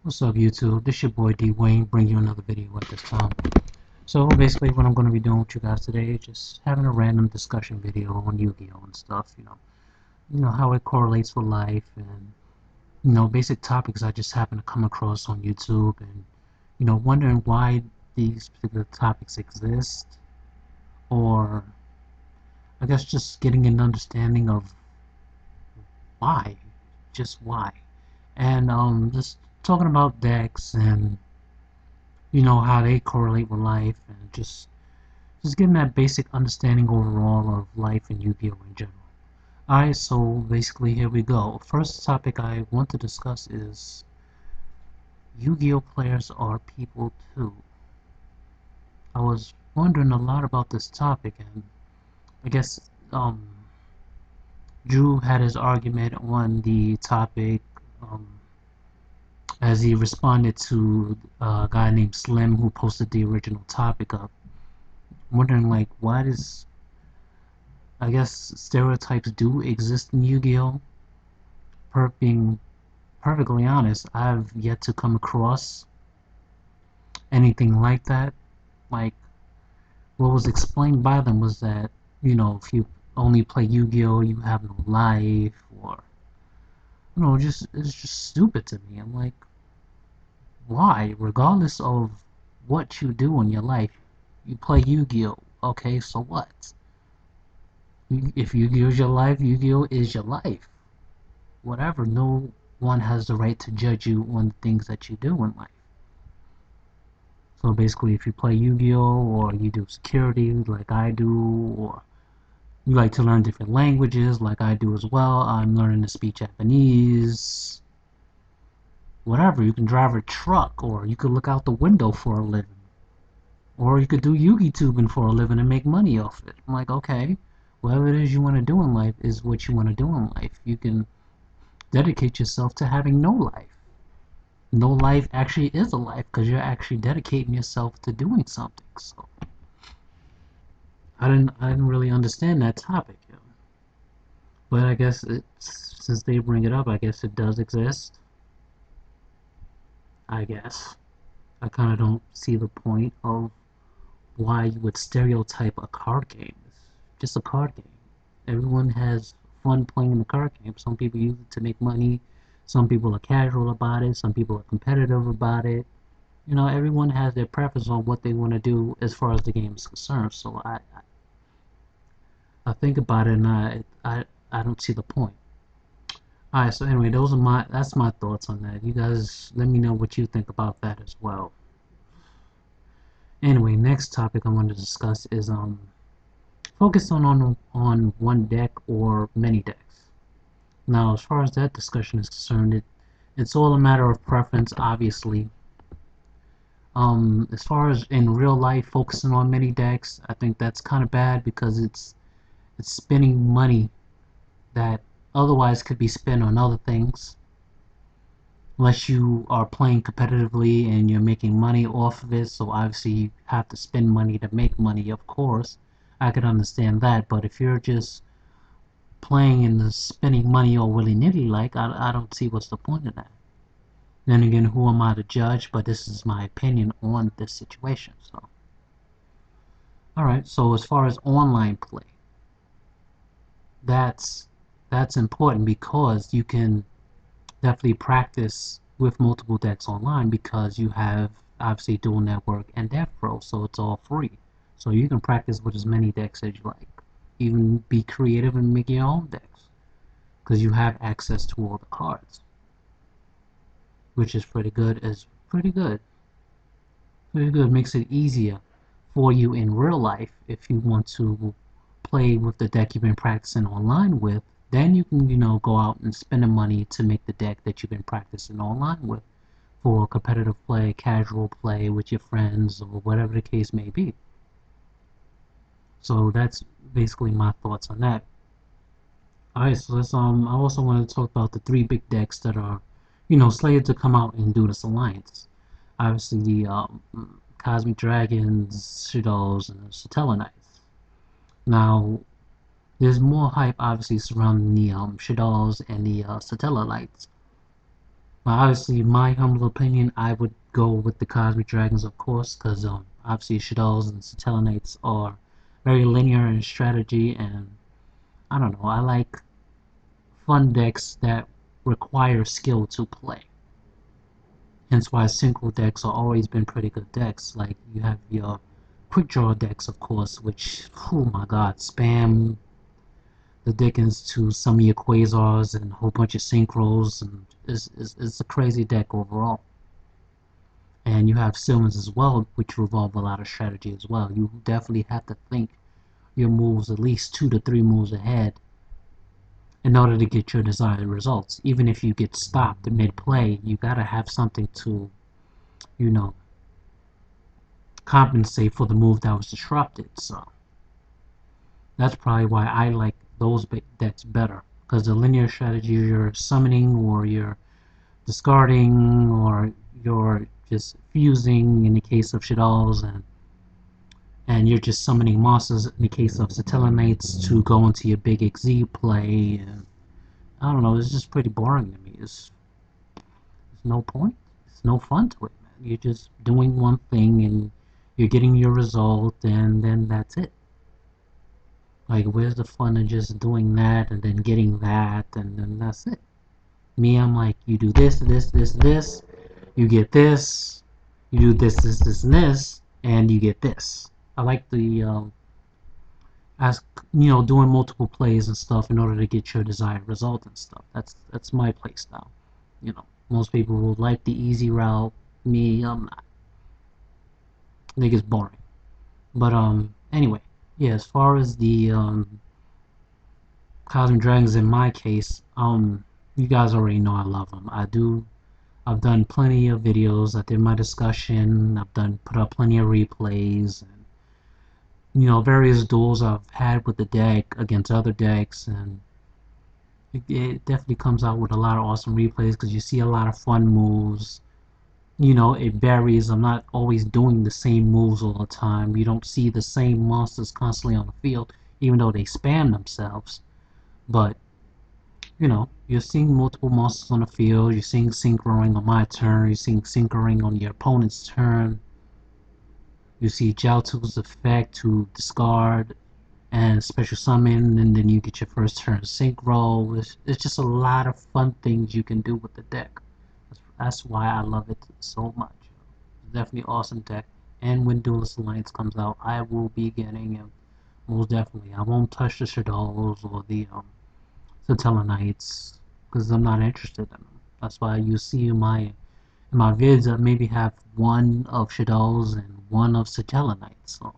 What's up YouTube? This your boy D Wayne, bring you another video at this time. So basically what I'm going to be doing with you guys today is just having a random discussion video on Yu-Gi-Oh and stuff, you know how it correlates with life and basic topics I just happen to come across on YouTube and wondering why these particular topics exist, or I guess just getting an understanding of why, just why. And just talking about decks and how they correlate with life, and just getting that basic understanding overall of life and Yu-Gi-Oh in general. Alright, so basically here we go. First topic I want to discuss is Yu-Gi-Oh players are people too. I was wondering a lot about this topic, and I guess Drew had his argument on the topic as he responded to a guy named Slim who posted the original topic up. Wondering like, why does, I guess, stereotypes do exist in Yu-Gi-Oh? Being perfectly honest, I've yet to come across anything like that. Like, what was explained by them was that, if you only play Yu-Gi-Oh, you have no life, or, it's just stupid to me. I'm like, why? Regardless of what you do in your life, you play Yu-Gi-Oh, okay, so what? If Yu-Gi-Oh is your life, Yu-Gi-Oh is your life. Whatever, no one has the right to judge you on the things that you do in life. So basically, if you play Yu-Gi-Oh, or you do security like I do, or you like to learn different languages like I do as well, I'm learning to speak Japanese, whatever, you can drive a truck, or you could look out the window for a living, or you could do Yu-Gi tubing for a living and make money off it. I'm like, okay, whatever it is you want to do in life is what you want to do in life. You can dedicate yourself to having no life. No life actually is a life because you're actually dedicating yourself to doing something. So I didn't really understand that topic, but I guess since they bring it up, I guess it does exist. I guess I kind of don't see the point of why you would stereotype a card game. It's just a card game. Everyone has fun playing the card game. Some people use it to make money. Some people are casual about it. Some people are competitive about it. Everyone has their preference on what they want to do as far as the game is concerned. So I think about it, and I don't see the point. Alright, so anyway, that's my thoughts on that. You guys let me know what you think about that as well. Anyway, next topic I want to discuss is focus on one deck or many decks. Now, as far as that discussion is concerned, it's all a matter of preference, obviously. As far as in real life, focusing on many decks, I think that's kind of bad because it's spending money that otherwise could be spent on other things. Unless you are playing competitively and you're making money off of it, so obviously you have to spend money to make money, of course. I could understand that, but if you're just playing and spending money all willy-nilly, like, I don't see what's the point of that. Then again, who am I to judge? But this is my opinion on this situation. So, alright, so as far as online play, that's important because you can definitely practice with multiple decks online because you have obviously Dual Network and Death Pro, so it's all free. So you can practice with as many decks as you like. Even be creative and make your own decks because you have access to all the cards, which is pretty good. Makes it easier for you in real life if you want to play with the deck you've been practicing online with. Then you can, go out and spend the money to make the deck that you've been practicing online with for competitive play, casual play with your friends, or whatever the case may be. So that's basically my thoughts on that. Alright, so let's I also want to talk about the three big decks that are, slated to come out and do this alliance. Obviously the Cosmic Dragons, Shadows, and Satella Knights. Now, there's more hype obviously surrounding the Shadows and the Satella Knights. But obviously, in my humble opinion, I would go with the Cosmic Dragons, of course, because obviously Shaddolls and Satellanites are very linear in strategy, and I don't know, I like fun decks that require skill to play. Hence why synchro decks have always been pretty good decks. Like you have your quick draw decks, of course, which, oh my god, spam the Dickens to some of your Quasars and a whole bunch of synchros, and it's a crazy deck overall. And you have Sylvans as well, which revolve a lot of strategy as well. You definitely have to think your moves at least 2 to 3 moves ahead in order to get your desired results. Even if you get stopped mid-play, you gotta have something to, you know, compensate for the move that was disrupted. So that's probably why I like those decks better. Because the linear strategy, you're summoning or you're discarding or you're just fusing in the case of Shaddolls, and you're just summoning monsters in the case of Satellanites to go into your big XZ play. And I don't know, it's just pretty boring to me. There's no point. It's no fun to it, man. You're just doing one thing and you're getting your result, and then that's it. Like, where's the fun in just doing that and then getting that, and then that's it? Me, I'm like, you do this, this, this, this, you get this, you do this, this, this, and this, and you get this. I like the as doing multiple plays and stuff in order to get your desired result and stuff. That's my play style. Most people will like the easy route. Me, I'm not. I think it's boring. But anyway, yeah. As far as the Cosmic Dragons, in my case, you guys already know I love them. I do. I've done plenty of videos. I did my discussion. I've put up plenty of replays, and various duels I've had with the deck against other decks, and it definitely comes out with a lot of awesome replays because you see a lot of fun moves. It varies. I'm not always doing the same moves all the time. You don't see the same monsters constantly on the field, even though they spam themselves. But you're seeing multiple monsters on the field. You're seeing synchroing on my turn. You're seeing synchroing on your opponent's turn. You see Jiaotu's effect to discard and special summon, and then you get your first turn synchro. It's just a lot of fun things you can do with the deck. That's why I love it so much. It's definitely an awesome deck. And when Duelist Alliance comes out, I will be getting him. Most definitely. I won't touch the Shaddolls or the Satellanites because I'm not interested in them. That's why you see in my vids I maybe have one of Shaddolls and one of Satellanites. So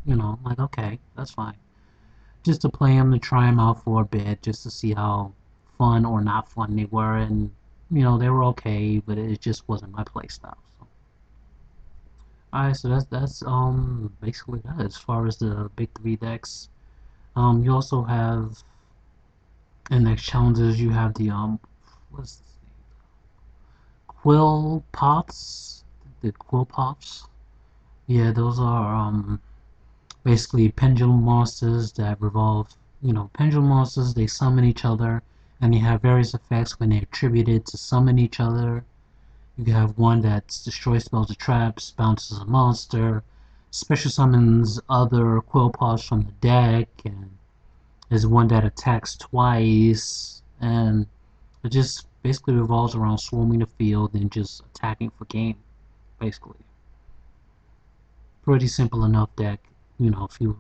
I'm like, okay, that's fine. Just to play them, to try them out for a bit, just to see how fun or not fun they were, and they were okay, but it just wasn't my playstyle. So, alright, so that's basically that as far as the big three decks. You also have in next challenges you have the what's this name? Quill Pops, the Quill Pops. Yeah, those are basically pendulum monsters that revolve. Pendulum monsters, they summon each other, and they have various effects when they're attributed to summon each other. You have one that destroys spells or traps, bounces a monster, special summons other Quillpots from the deck, and there's one that attacks twice, and it just basically revolves around swarming the field and just attacking for game, basically. Pretty simple enough deck, if you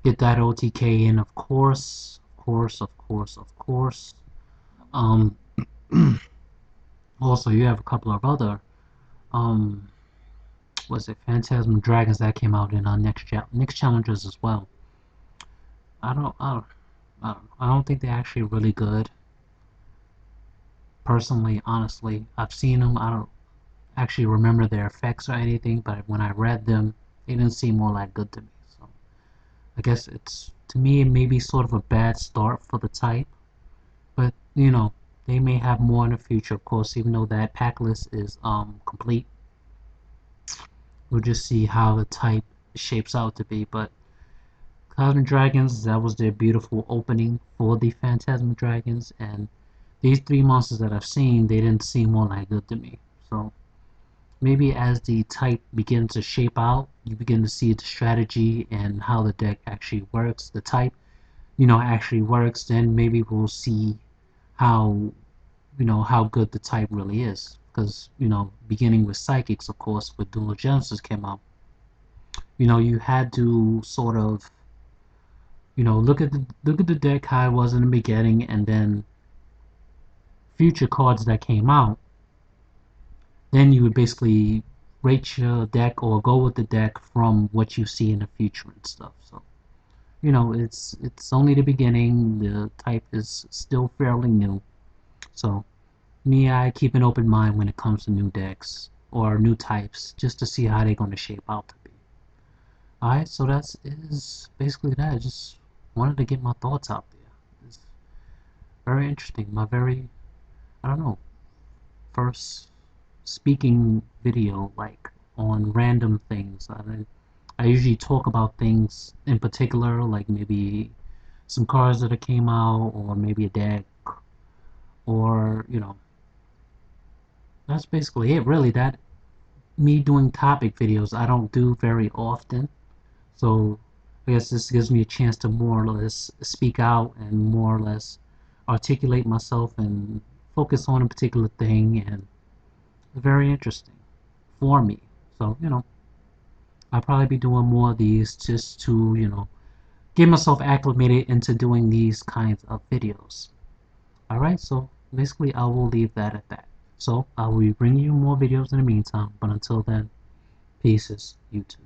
get that OTK in, of course, of course, of course, of course. Um, Also, you have a couple of other, um, was it Phantasm Dragons that came out in next challengers as well. I don't think they're actually really good. Personally, honestly, I've seen them. I don't actually remember their effects or anything, but when I read them, they didn't seem all that good to me. So I guess to me it may be sort of a bad start for the type, but they may have more in the future, of course, even though that pack list is complete. We'll just see how the type shapes out to be. But Cosmic Dragons, that was their beautiful opening for the Phantasm Dragons, and these three monsters that I've seen, they didn't seem all that good to me. So maybe as the type begins to shape out, you begin to see the strategy and how the deck actually works, the type, actually works, then maybe we'll see how, how good the type really is. Because, beginning with Psychics, of course, with Dual Genesis came out, you had to sort of, look at the deck how it was in the beginning, and then future cards that came out, then you would basically rate your deck or go with the deck from what you see in the future and stuff. So it's only the beginning. The type is still fairly new. So me, I keep an open mind when it comes to new decks or new types, just to see how they're going to shape out to be. Alright, so that is basically that. I just wanted to get my thoughts out there. It's very interesting. My very, I don't know, first speaking video, like, on random things. I usually talk about things in particular, like maybe some cards that came out, or maybe a deck, or that's basically it. Really, that me doing topic videos, I don't do very often. So I guess this gives me a chance to more or less speak out and more or less articulate myself and focus on a particular thing, and it's very interesting for me. So I'll probably be doing more of these just to get myself acclimated into doing these kinds of videos. Alright, so basically I will leave that at that. So I will be bringing you more videos in the meantime, but until then, peace, YouTube.